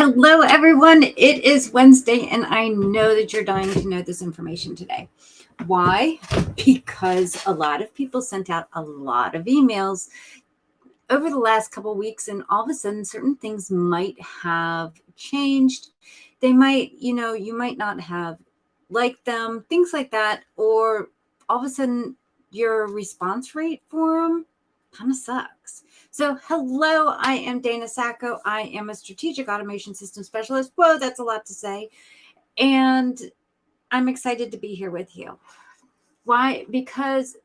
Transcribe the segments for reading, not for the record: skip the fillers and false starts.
Hello, everyone. It is Wednesday, and I know that you're dying to know this information today. Why? Because a lot of people sent out a lot of emails over the last couple of weeks, and all of a sudden, certain things might have changed. They might, you might not have liked them, things like that, or all of a sudden, your response rate for them kind of sucks. So, hello, I am Dana Sacco. I am a strategic automation system specialist. Whoa, that's a lot to say. And I'm excited to be here with you. Why? Because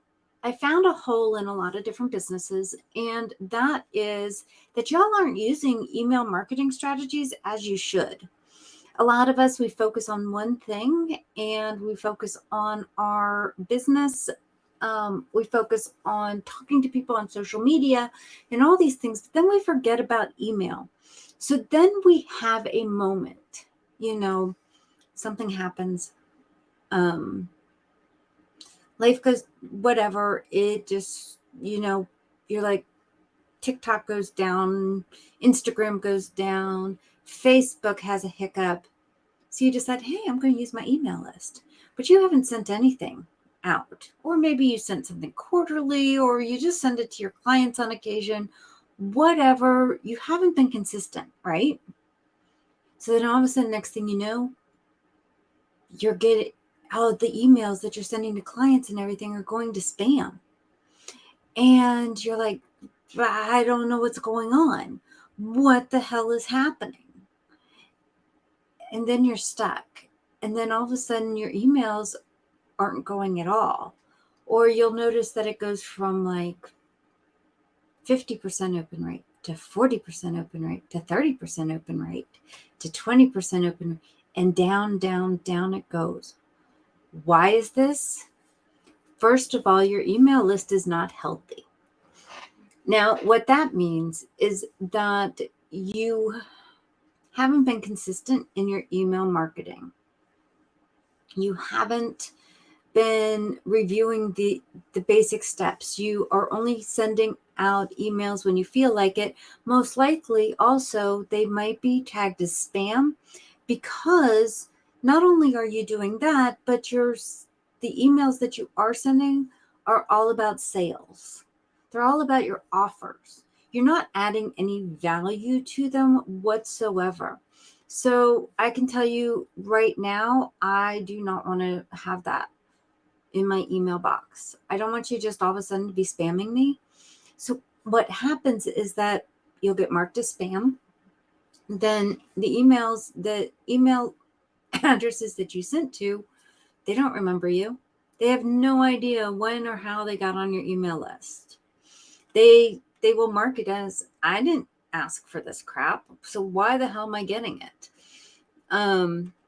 I found a hole in a lot of different businesses, and that is that y'all aren't using email marketing strategies as you should. A lot of us, we focus on one thing and we focus on our business. We focus on talking to people on social media and all these things, but then we forget about email. So then we have a moment, something happens. Life goes, whatever. It just, you're like, TikTok goes down, Instagram goes down, Facebook has a hiccup. So you decide, hey, I'm going to use my email list, but you haven't sent anything out. Or maybe you sent something quarterly, or you just send it to your clients on occasion, whatever. You haven't been consistent, right? So then all of a sudden, next thing you know, you're getting the emails that you're sending to clients and everything are going to spam. And you're like, I don't know what's going on. What the hell is happening? And then you're stuck. And then all of a sudden your emails aren't going at all. Or you'll notice that it goes from like 50% open rate to 40% open rate to 30% open rate to 20% open rate, and down, down, down it goes. Why is this? First of all, your email list is not healthy. Now, what that means is that you haven't been consistent in your email marketing. You haven't been reviewing the basic steps. You are only sending out emails when you feel like it. Most likely, also, they might be tagged as spam, because not only are you doing that, but the emails that you are sending are all about sales. They're all about your offers. You're not adding any value to them whatsoever. So I can tell you right now, I do not want to have that in my email box. I don't want you just all of a sudden to be spamming me. So what happens is that you'll get marked as spam. Then the email addresses that you sent to, they don't remember you. They have no idea when or how they got on your email list. They will mark it as, I didn't ask for this crap, so why the hell am I getting it?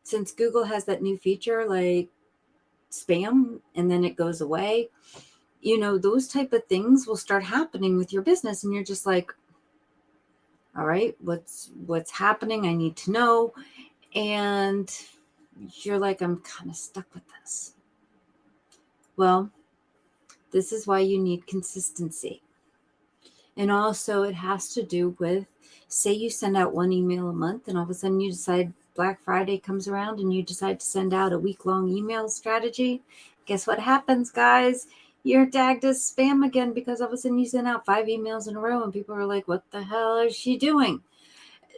Since Google has that new feature like spam and then it goes away, those type of things will start happening with your business, and you're just like, all right, what's happening? I need to know. And you're like, I'm kind of stuck with this. Well, this is why you need consistency. And also it has to do with, say you send out one email a month, and all of a sudden you decide Black Friday comes around and you decide to send out a week-long email strategy. Guess what happens, guys? You're tagged as spam again, because all of a sudden you send out 5 emails in a row and people are like, what the hell is she doing?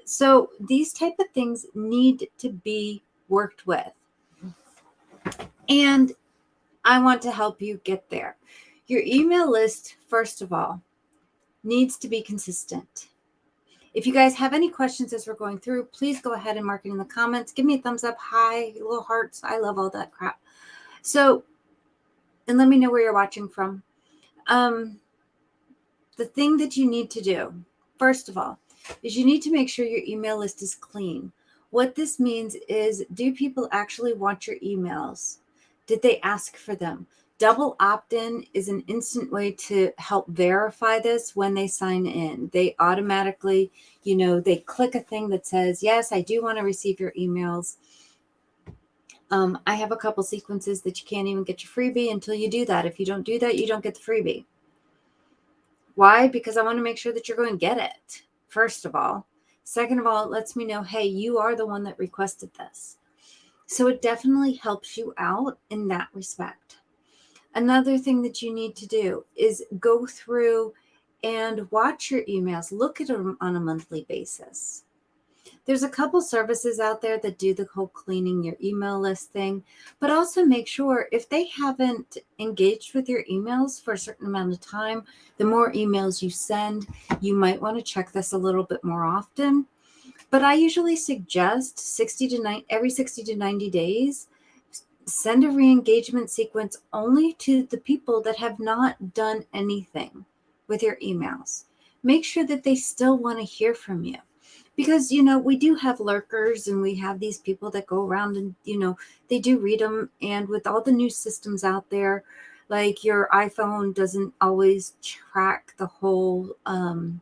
So these type of things need to be worked with. And I want to help you get there. Your email list, first of all, needs to be consistent. If you guys have any questions as we're going through, please go ahead and mark it in the comments. Give me a thumbs up, hi, little hearts. I love all that crap. So, and let me know where you're watching from. The thing that you need to do, first of all, is you need to make sure your email list is clean. What this means is, do people actually want your emails? Did they ask for them? Double opt-in is an instant way to help verify this when they sign in. They automatically, they click a thing that says, yes, I do want to receive your emails. I have a couple sequences that you can't even get your freebie until you do that. If you don't do that, you don't get the freebie. Why? Because I want to make sure that you're going to get it, first of all. Second of all, it lets me know, hey, you are the one that requested this. So it definitely helps you out in that respect. Another thing that you need to do is go through and watch your emails, look at them on a monthly basis. There's a couple services out there that do the whole cleaning your email list thing, but also make sure if they haven't engaged with your emails for a certain amount of time, the more emails you send, you might want to check this a little bit more often. But I usually suggest every 60 to 90 days, send a re-engagement sequence only to the people that have not done anything with your emails. Make sure that they still want to hear from you. Because, we do have lurkers and we have these people that go around and, they do read them. And with all the new systems out there, like your iPhone doesn't always track the whole, to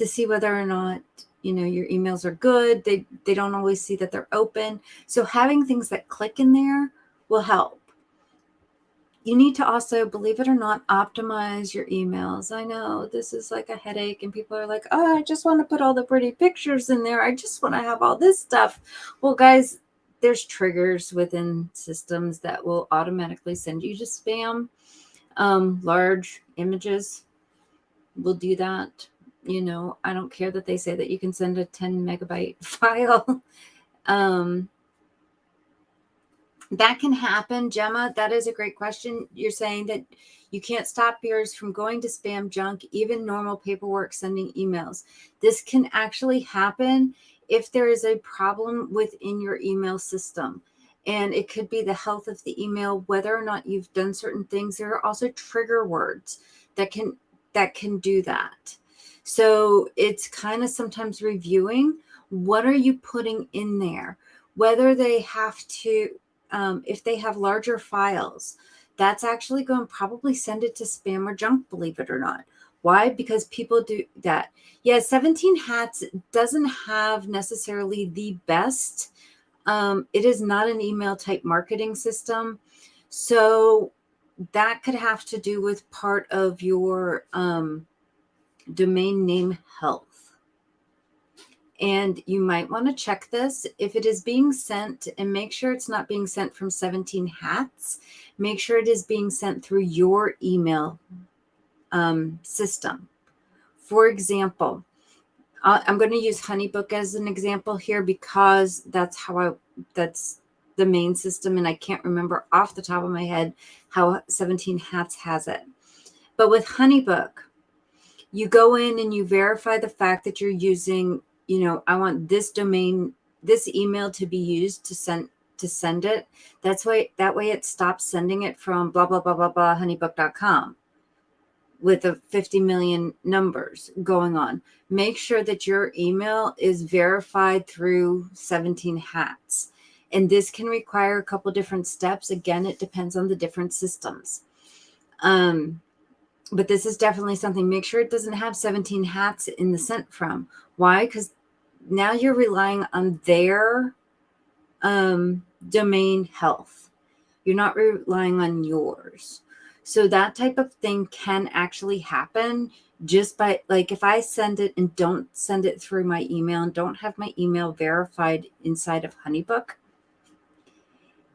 see whether or not, your emails are good. They don't always see that they're open. So having things that click in there will help. You need to also, believe it or not, optimize your emails. I know this is like a headache and people are like, oh, I just want to put all the pretty pictures in there. I just want to have all this stuff. Well, guys, there's triggers within systems that will automatically send you to spam. Large images will do that. I don't care that they say that you can send a 10 megabyte file. That can happen. Gemma, that is a great question. You're saying that you can't stop yours from going to spam, junk, even normal paperwork, sending emails. This can actually happen if there is a problem within your email system. And it could be the health of the email, whether or not you've done certain things. There are also trigger words that can do that. So it's kind of sometimes reviewing, what are you putting in there? Whether they have to, if they have larger files, that's actually going to probably send it to spam or junk, believe it or not. Why? Because people do that. Yeah, 17 Hats doesn't have necessarily the best. It is not an email type marketing system. So that could have to do with part of your domain name health. And you might want to check this if it is being sent, and make sure it's not being sent from 17 Hats. Make sure it is being sent through your email system. For example, I'm going to use HoneyBook as an example here because that's the main system, and I can't remember off the top of my head how 17 Hats has it. But with HoneyBook, you go in and you verify the fact that you're using, I want this domain, this email to be used to send it. That way it stops sending it from blah, blah, blah, blah, blah, honeybook.com with the 50 million numbers going on. Make sure that your email is verified through 17 Hats. And this can require a couple different steps. Again, it depends on the different systems. But this is definitely something. Make sure it doesn't have 17 Hats in the sent from. Why? Because now you're relying on their domain health. You're not relying on yours. So that type of thing can actually happen just by, like, if I send it and don't send it through my email and don't have my email verified inside of HoneyBook,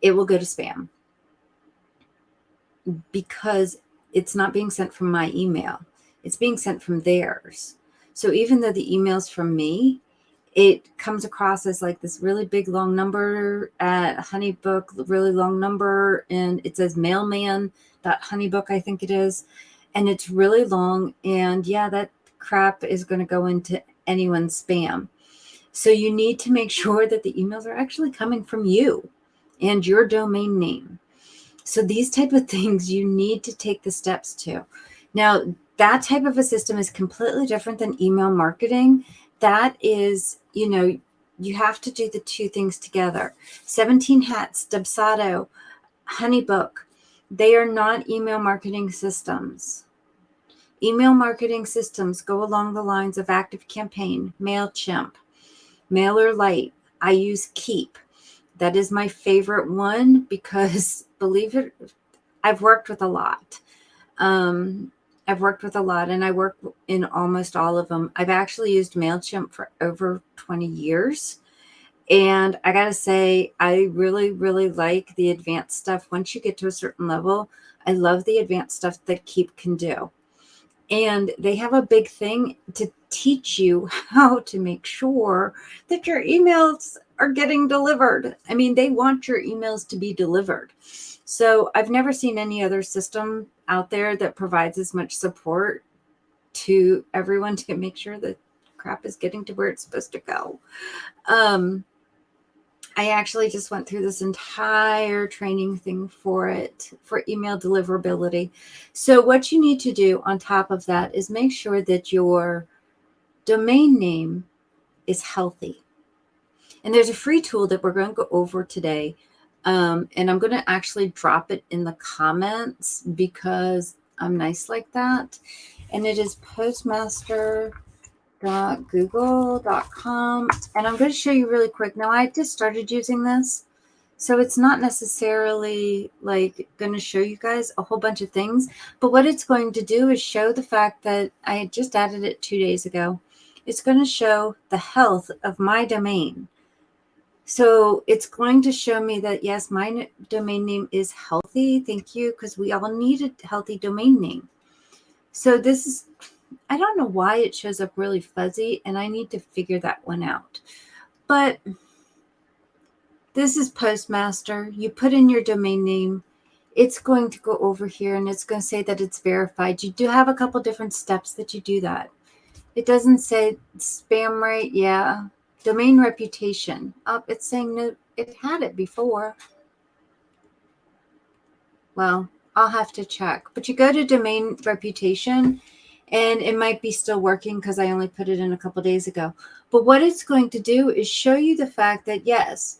it will go to spam because it's not being sent from my email. It's being sent from theirs. So even though the email's from me, it comes across as like this really big long number at HoneyBook, really long number, and it says mailman.honeybook, I think it is. And it's really long. And yeah, that crap is going to go into anyone's spam. So you need to make sure that the emails are actually coming from you and your domain name. So these type of things you need to take the steps to. Now, that type of a system is completely different than email marketing. That is, you have to do the two things together. 17 Hats, Dubsado, HoneyBook, they are not email marketing systems. Email marketing systems go along the lines of ActiveCampaign, MailChimp, MailerLite. I use Keep. That is my favorite one because, believe it, I've worked with a lot. I've worked with a lot, and I work in almost all of them. I've actually used MailChimp for over 20 years. And I got to say, I really, really like the advanced stuff. Once you get to a certain level, I love the advanced stuff that Keep can do. And they have a big thing to teach you how to make sure that your emails are getting delivered. I mean, they want your emails to be delivered. So I've never seen any other system out there that provides as much support to everyone to make sure that crap is getting to where it's supposed to go. I actually just went through this entire training thing for it, for email deliverability. So what you need to do on top of that is make sure that your domain name is healthy. And there's a free tool that we're going to go over today. And I'm going to actually drop it in the comments because I'm nice like that. And it is postmaster.google.com. And I'm going to show you really quick. Now, I just started using this, so it's not necessarily like going to show you guys a whole bunch of things. But what it's going to do is show the fact that I just added it 2 days ago. It's going to show the health of my domain. So it's going to show me that, yes, my domain name is healthy. Thank you, because we all need a healthy domain name. So this is, I don't know why it shows up really fuzzy, and I need to figure that one out. But this is Postmaster. You put in your domain name. It's going to go over here, and it's going to say that it's verified. You do have a couple different steps that you do that. It doesn't say spam rate. Yeah. Domain reputation. Oh, it's saying no, it had it before. Well, I'll have to check. But you go to domain reputation, and it might be still working because I only put it in a couple days ago. But what it's going to do is show you the fact that, yes,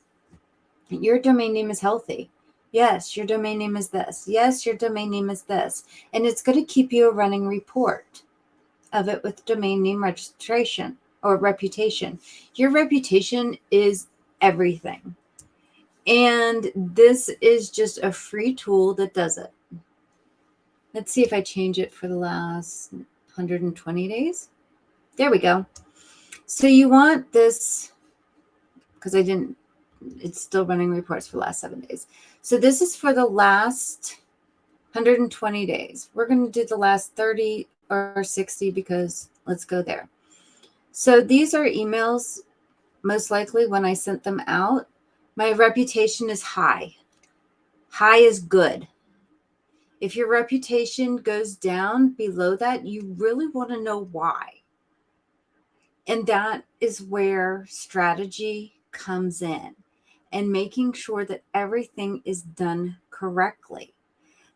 your domain name is healthy. Yes, your domain name is this. Yes, your domain name is this. And it's going to keep you a running report of it with domain name registration or reputation. Your reputation is everything. And this is just a free tool that does it. Let's see if I change it for the last 120 days. There we go. So you want this, because it's still running reports for the last 7 days. So this is for the last 120 days. We're going to do the last 30 or 60 because let's go there. So these are emails, most likely when I sent them out. My reputation is high. High is good. If your reputation goes down below that, you really want to know why. And that is where strategy comes in, and making sure that everything is done correctly.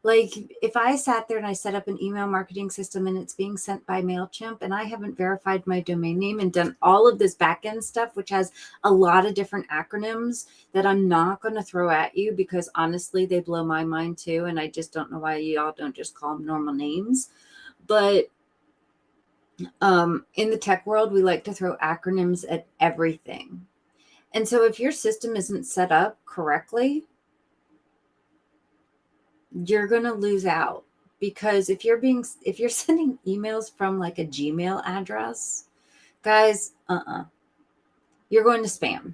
Like if I sat there and I set up an email marketing system and it's being sent by MailChimp and I haven't verified my domain name and done all of this back-end stuff, which has a lot of different acronyms that I'm not going to throw at you because honestly, they blow my mind too. And I just don't know why y'all don't just call them normal names. But in the tech world, we like to throw acronyms at everything. And so if your system isn't set up correctly, you're going to lose out, because if you're sending emails from like a Gmail address, guys, you're going to spam.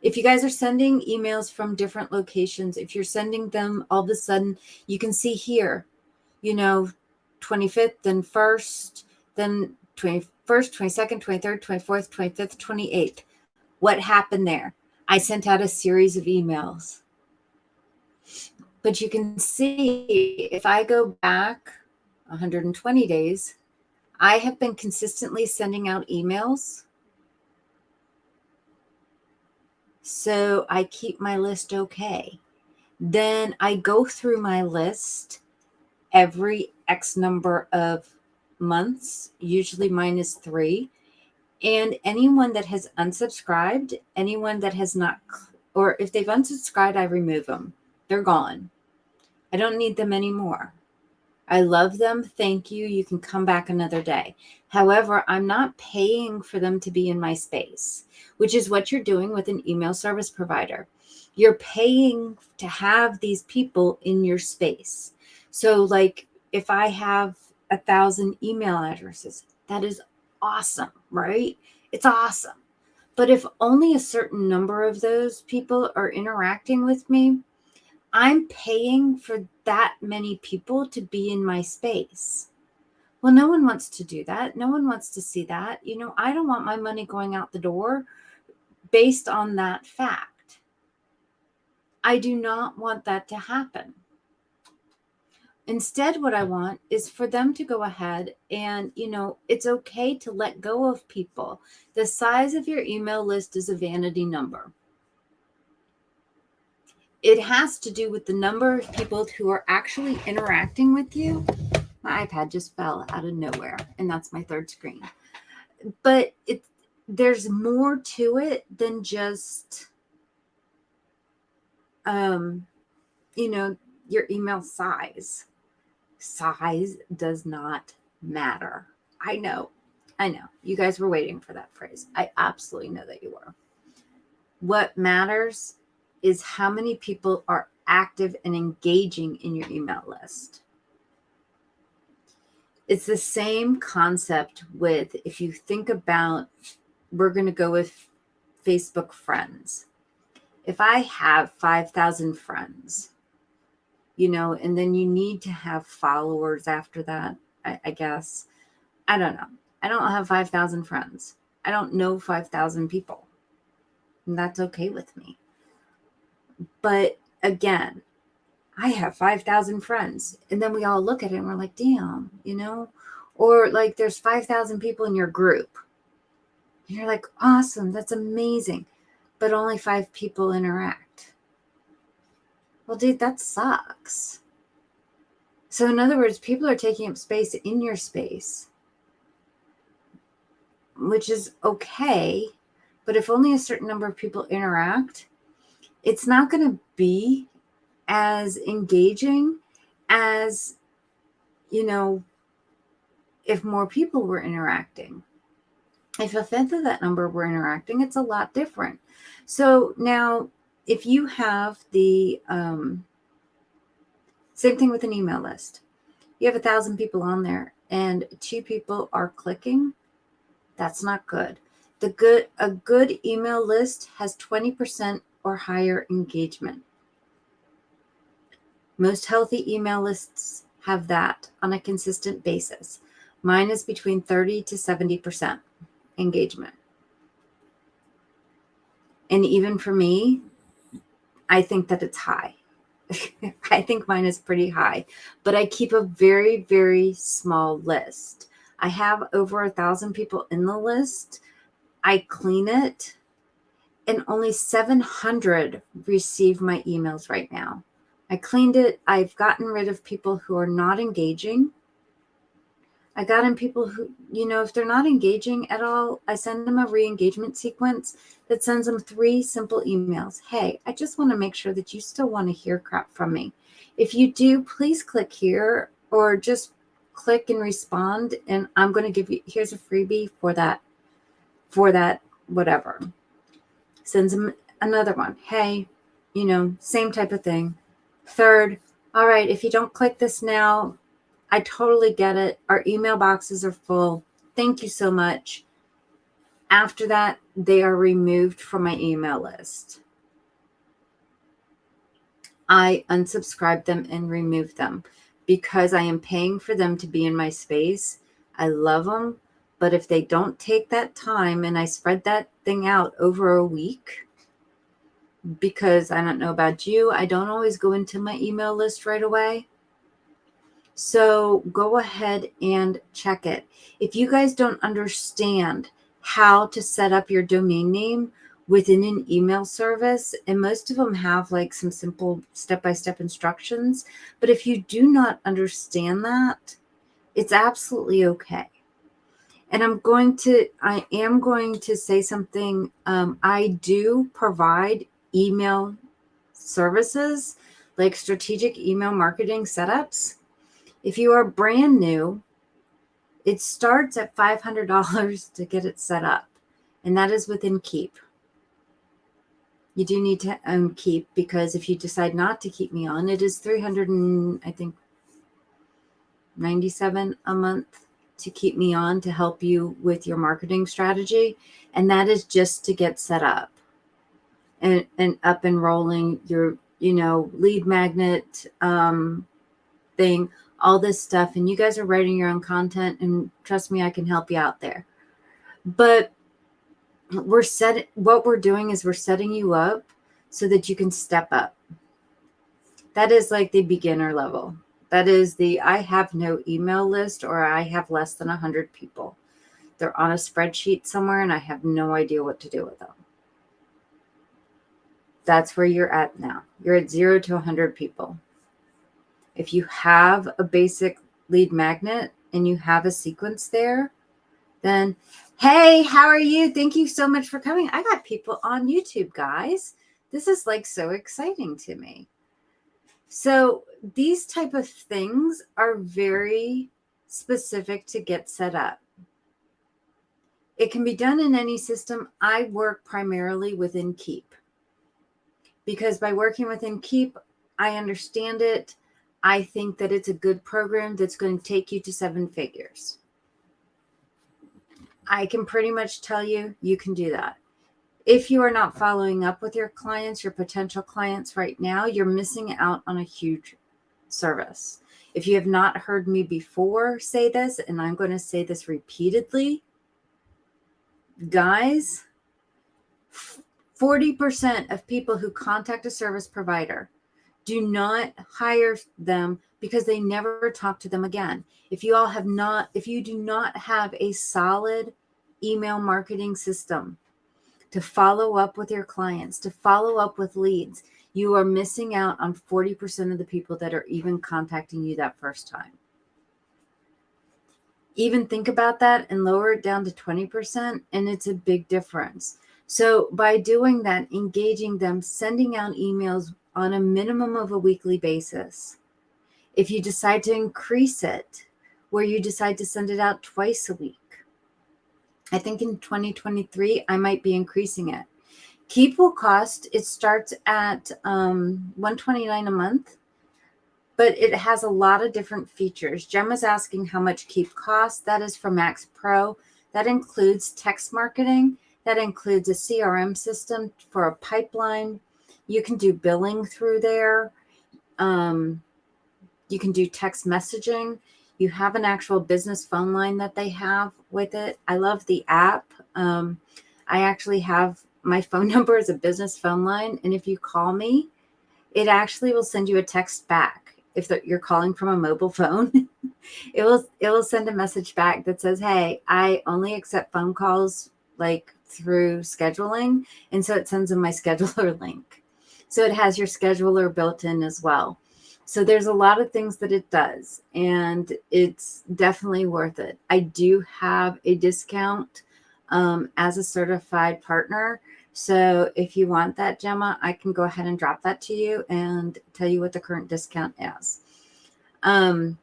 If you guys are sending emails from different locations, if you're sending them, all of a sudden you can see here, 25th, then 1st, then 21st, 22nd, 23rd, 24th, 25th, 28th. What happened there? I sent out a series of emails. But you can see if I go back 120 days, I have been consistently sending out emails. So I keep my list okay. Then I go through my list every X number of months, usually mine is 3. And anyone that has unsubscribed, anyone that has not, or if they've unsubscribed, I remove them. They're gone. I don't need them anymore. I love them. Thank you. You can come back another day. However, I'm not paying for them to be in my space, which is what you're doing with an email service provider. You're paying to have these people in your space. So like if I have 1,000 email addresses, that is awesome, right? It's awesome. But if only a certain number of those people are interacting with me, I'm paying for that many people to be in my space. Well, no one wants to do that. No one wants to see that. I don't want my money going out the door based on that fact. I do not want that to happen. Instead, what I want is for them to go ahead and, it's okay to let go of people. The size of your email list is a vanity number. It has to do with the number of people who are actually interacting with you. My iPad just fell out of nowhere, and that's my third screen. But there's more to it than just, your email size. Size does not matter. I know. You guys were waiting for that phrase. I absolutely know that you were. What matters is how many people are active and engaging in your email list. It's the same concept with, if you think about, we're going to go with Facebook friends. If I have 5,000 friends, and then you need to have followers after that, I guess. I don't know. I don't have 5,000 friends. I don't know 5,000 people. And that's okay with me. But again, I have 5,000 friends. And then we all look at it and we're like, damn, or like there's 5,000 people in your group. And you're like, awesome, that's amazing. But only 5 people interact. Well, dude, that sucks. So in other words, people are taking up space in your space, which is okay. But if only a certain number of people interact, it's not going to be as engaging as, if more people were interacting. If a fifth of that number were interacting, it's a lot different. So now, if you have the same thing with an email list, you have 1,000 people on there and 2 people are clicking, that's not good. A good email list has 20% or higher engagement. Most healthy email lists have that on a consistent basis. Mine is between 30 to 70% engagement. And even for me, I think that it's high. I think mine is pretty high, but I keep a very, very small list. I have over 1,000 people in the list. I clean it, and only 700 receive my emails right now. I cleaned it. I've gotten rid of people who are not engaging. I got in people who, if they're not engaging at all, I send them a re-engagement sequence that sends them 3 simple emails. Hey, I just want to make sure that you still want to hear crap from me. If you do, please click here or just click and respond. And I'm going to give you, here's a freebie for that, whatever. Sends them another one. Hey, same type of thing. Third, all right, if you don't click this now, I totally get it. Our email boxes are full. Thank you so much. After that, they are removed from my email list. I unsubscribe them and remove them because I am paying for them to be in my space. I love them. But if they don't take that time and I spread that thing out over a week, because I don't know about you, I don't always go into my email list right away. So go ahead and check it. If you guys don't understand how to set up your domain name within an email service, and most of them have like some simple step-by-step instructions, but if you do not understand that, it's absolutely okay. And I am going to say something. I do provide email services like strategic email marketing setups. If you are brand new, it starts at $500 to get it set up, and that is within Keep. You do need to Keep, because if you decide not to keep me on, it is $300 and I think $97 a month to keep me on to help you with your marketing strategy. And that is just to get set up and up and rolling your, lead magnet thing, all this stuff. And you guys are writing your own content, and trust me, I can help you out there. But what we're doing is we're setting you up so that you can step up. That is like the beginner level. That is I have no email list, or I have less than 100 people. They're on a spreadsheet somewhere and I have no idea what to do with them. That's where you're at now. You're at 0 to 100 people. If you have a basic lead magnet and you have a sequence there, then, hey, how are you? Thank you so much for coming. I got people on YouTube, guys. This is like so exciting to me. So these type of things are very specific to get set up. It can be done in any system. I work primarily within Keep, because by working within Keep, I understand it. I think that it's a good program that's going to take you to 7 figures. I can pretty much tell you, you can do that. If you are not following up with your clients, your potential clients right now, you're missing out on a huge service. If you have not heard me before say this, and I'm going to say this repeatedly, guys, 40% of people who contact a service provider do not hire them because they never talk to them again. If you do not have a solid email marketing system to follow up with your clients, to follow up with leads, you are missing out on 40% of the people that are even contacting you that first time. Even think about that and lower it down to 20%, and it's a big difference. So by doing that, engaging them, sending out emails on a minimum of a weekly basis. If you decide to increase it, where you decide to send it out twice a week, I think in 2023, I might be increasing it. Keep will cost, it starts at $129 a month, but it has a lot of different features. Gemma's asking how much Keep costs. That is for Max Pro. That includes text marketing. That includes a CRM system for a pipeline. You can do billing through there. You can do text messaging. You have an actual business phone line that they have with it. I love the app. I actually have my phone number as a business phone line. And if you call me, it actually will send you a text back. If you're calling from a mobile phone, it will send a message back that says, hey, I only accept phone calls like through scheduling. And so it sends them my scheduler link. So it has your scheduler built in as well. So there's a lot of things that it does, and it's definitely worth it. I do have a discount as a certified partner. So if you want that, Gemma, I can go ahead and drop that to you and tell you what the current discount is. But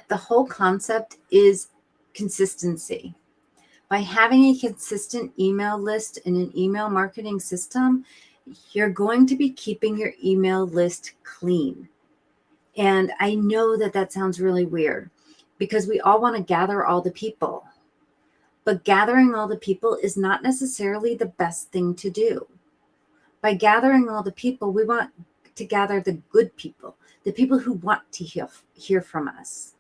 the whole concept is consistency. By having a consistent email list and an email marketing system, you're going to be keeping your email list clean. And I know that sounds really weird because we all want to gather all the people. But gathering all the people is not necessarily the best thing to do. By gathering all the people, we want to gather the good people, the people who want to hear from us,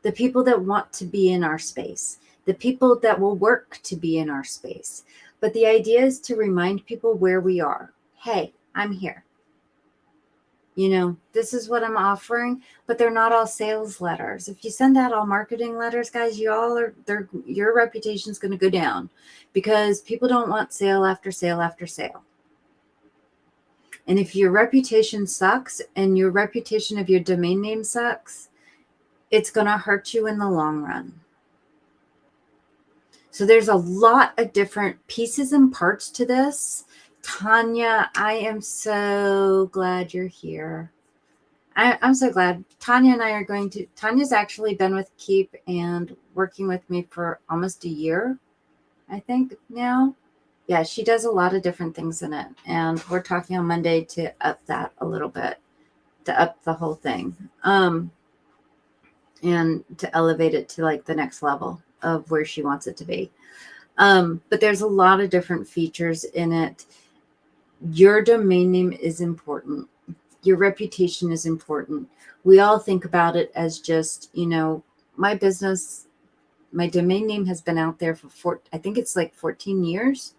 the people that want to be in our space, the people that will work to be in our space. But the idea is to remind people where we are. Hey, I'm here. This is what I'm offering, but they're not all sales letters. If you send out all marketing letters, guys, your reputation is going to go down because people don't want sale after sale after sale. And if your reputation sucks and your reputation of your domain name sucks, it's going to hurt you in the long run. So there's a lot of different pieces and parts to this. Tanya, I am so glad you're here. I'm so glad. Tanya and I are Tanya's actually been with Keep and working with me for almost a year, I think now. Yeah, she does a lot of different things in it. And we're talking on Monday to up that a little bit, to up the whole thing. and to elevate it to like the next level of where she wants it to be. But there's a lot of different features in it. Your domain name is important. Your reputation is important. We all think about it as just, my business, my domain name has been out there for I think it's like 14 years.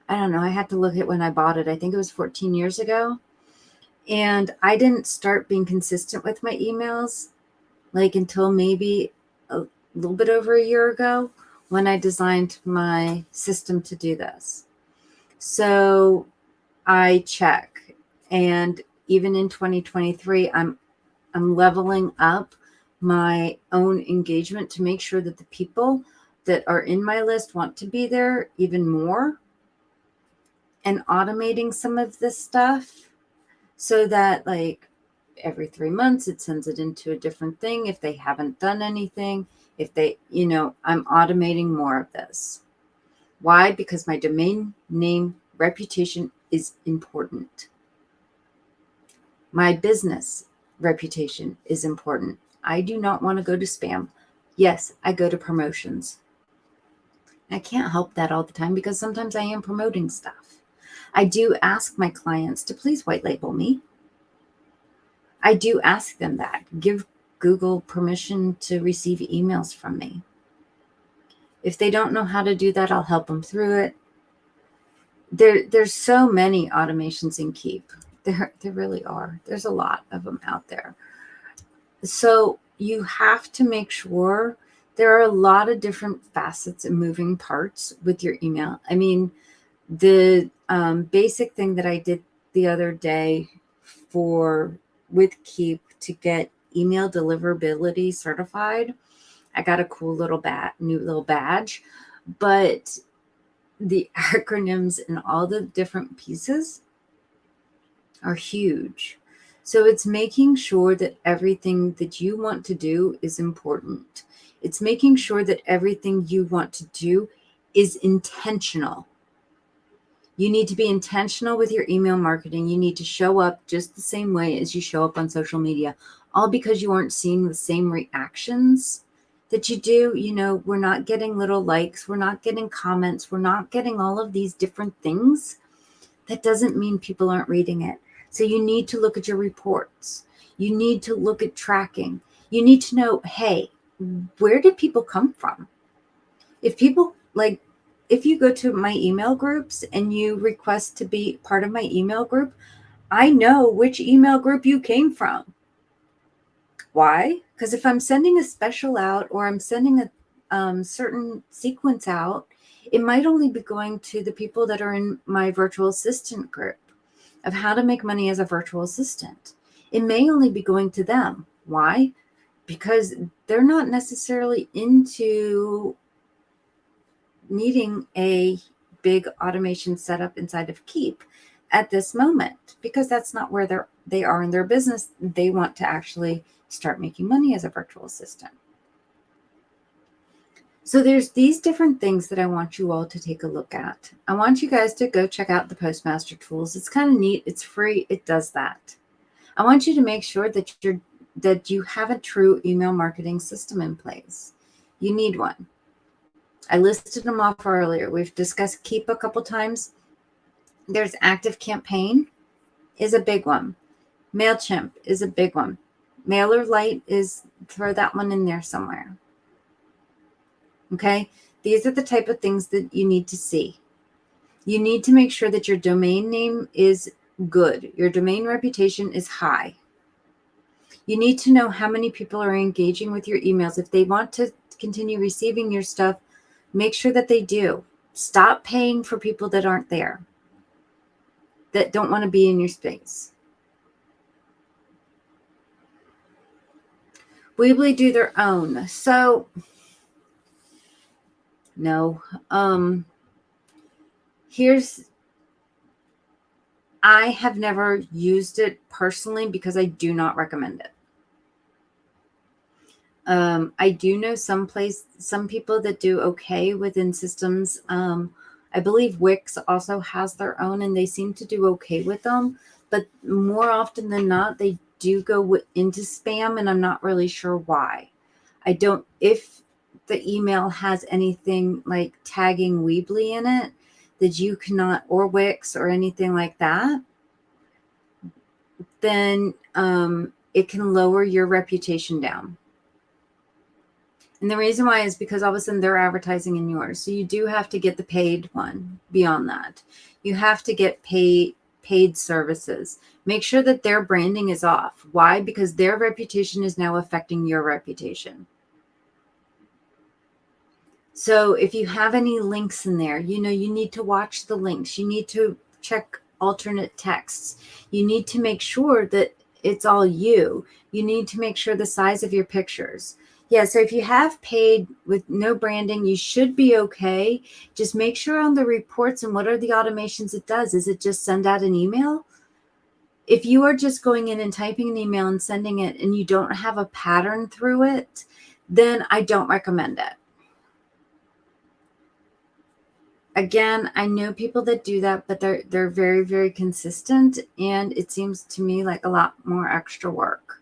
I don't know. I had to look at when I bought it. I think it was 14 years ago. And I didn't start being consistent with my emails like until maybe a little bit over a year ago when I designed my system to do this. So I check, and even in 2023, I'm leveling up my own engagement to make sure that the people that are in my list want to be there even more, and automating some of this stuff so that like every 3 months it sends it into a different thing if they haven't done anything. If they, I'm automating more of this. Why? Because my domain name reputation is important. My business reputation is important. I do not want to go to spam. Yes, I go to promotions. I can't help that all the time because sometimes I am promoting stuff. I do ask my clients to please white label me. I do ask them that. Give Google permission to receive emails from me. If they don't know how to do that, I'll help them through it. There's so many automations in Keep. There really are. There's a lot of them out there. So you have to make sure there are a lot of different facets and moving parts with your email. I mean, the basic thing that I did the other day with Keep to get email deliverability certified, I got a cool new little badge, but the acronyms and all the different pieces are huge. So it's making sure that everything that you want to do is important. It's making sure that everything you want to do is intentional. You need to be intentional with your email marketing. You need to show up just the same way as you show up on social media, all because you aren't seeing the same reactions that you do. We're not getting little likes. We're not getting comments. We're not getting all of these different things. That doesn't mean people aren't reading it. So you need to look at your reports. You need to look at tracking. You need to know, hey, where did people come from? If you go to my email groups and you request to be part of my email group, I know which email group you came from. Why? Because if I'm sending a special out or I'm sending a certain sequence out, it might only be going to the people that are in my virtual assistant group of how to make money as a virtual assistant. It may only be going to them. Why? Because they're not necessarily into needing a big automation setup inside of Keep at this moment, because that's not where they are in their business. They want to actually start making money as a virtual assistant. So there's these different things that I want you all to take a look at. I want you guys to go check out the Postmaster tools. It's kind of neat. It's free. It does that. I want you to make sure that you have a true email marketing system in place. You need one. I listed them off earlier. We've discussed Keep a couple times. There's ActiveCampaign is a big one. MailChimp is a big one. MailerLite throw that one in there somewhere. Okay, these are the type of things that you need to see. You need to make sure that your domain name is good. Your domain reputation is high. You need to know how many people are engaging with your emails. If they want to continue receiving your stuff, make sure that they do. Stop paying for people that aren't there, that don't want to be in your space. Weebly do their own. So no. I have never used it personally because I do not recommend it. I do know some people that do okay within systems. I believe Wix also has their own and they seem to do okay with them, but more often than not, they do go into spam, and I'm not really sure why. If the email has anything like tagging Weebly in it, that you cannot, or Wix or anything like that, then it can lower your reputation down. And the reason why is because all of a sudden they're advertising in yours. So you do have to get the paid one beyond that. You have to get paid services. Make sure that their branding is off. Why? Because their reputation is now affecting your reputation. So if you have any links in there, you need to watch the links. You need to check alternate texts. You need to make sure that it's all you. You need to make sure the size of your pictures. Yeah, so if you have paid with no branding, you should be okay. Just make sure on the reports and what are the automations it does. Is it just send out an email? If you are just going in and typing an email and sending it and you don't have a pattern through it, then I don't recommend it. Again, I know people that do that, but they're very, very consistent, and it seems to me like a lot more extra work.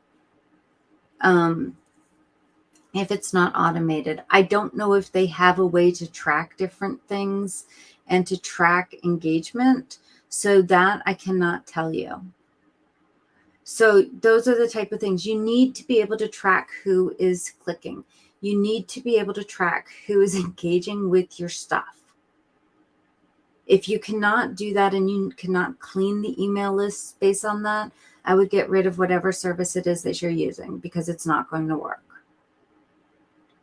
If it's not automated. I don't know if they have a way to track different things and to track engagement. So that I cannot tell you. So those are the type of things you need to be able to track who is clicking. You need to be able to track who is engaging with your stuff. If you cannot do that and you cannot clean the email list based on that, I would get rid of whatever service it is that you're using, because it's not going to work.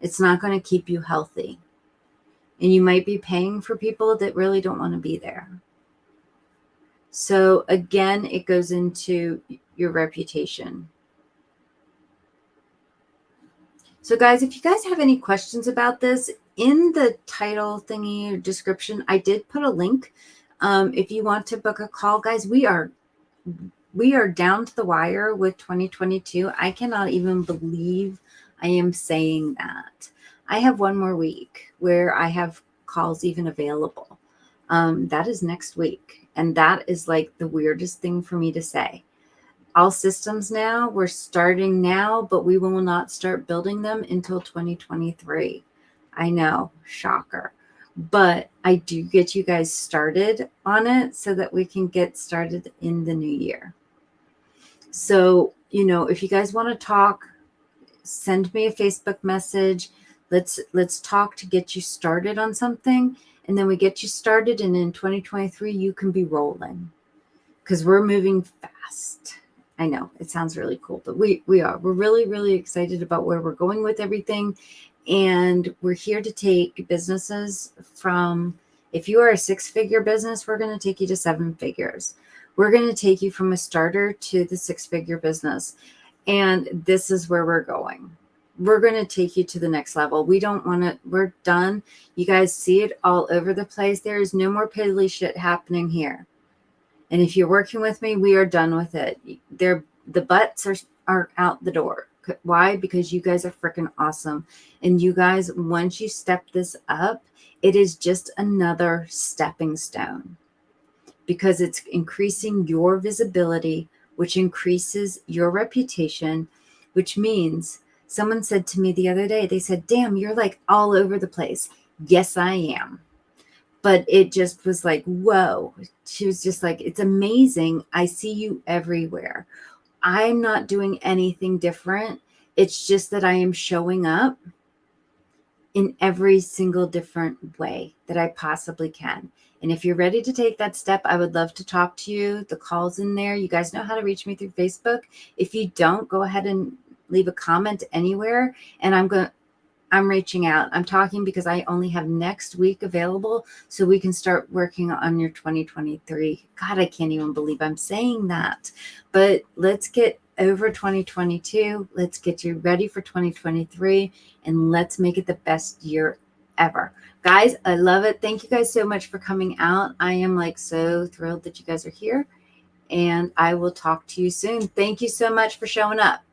It's not going to keep you healthy. And you might be paying for people that really don't want to be there. So again, it goes into your reputation. So guys, if you guys have any questions about this, in the title thingy or description, I did put a link. If you want to book a call, guys, we are down to the wire with 2022. I cannot even believe I am saying that. I have one more week where I have calls even available. That is next week. And that is like the weirdest thing for me to say. All systems now, we're starting now, but we will not start building them until 2023. I know, shocker. But I do get you guys started on it so that we can get started in the new year. So, if you guys want to talk, send me a Facebook message. Let's talk to get you started on something. And then we get you started. And in 2023, you can be rolling, because we're moving fast. I know it sounds really cool, but we're really, really excited about where we're going with everything. And we're here to take businesses from, if you are a 6-figure business, we're going to take you to 7 figures. We're going to take you from a starter to the 6-figure business. And this is where we're going. We're going to take you to the next level. We're done. You guys see it all over the place. There is no more piddly shit happening here. And if you're working with me, we are done with it. The butts are out the door. Why? Because you guys are freaking awesome. And you guys, once you step this up, it is just another stepping stone, because it's increasing your visibility, which increases your reputation, which means someone said to me the other day, they said, damn, you're like all over the place. Yes, I am. But it just was like, whoa. She was just like, it's amazing. I see you everywhere. I'm not doing anything different. It's just that I am showing up in every single different way that I possibly can. And if you're ready to take that step, I would love to talk to you. The call's in there. You guys know how to reach me through Facebook. If you don't, go ahead and leave a comment anywhere. And I'm reaching out. I'm talking because I only have next week available, so we can start working on your 2023. God, I can't even believe I'm saying that. But let's get over 2022. Let's get you ready for 2023, and let's make it the best year ever. Guys, I love it. Thank you guys so much for coming out. I am like so thrilled that you guys are here, and I will talk to you soon. Thank you so much for showing up.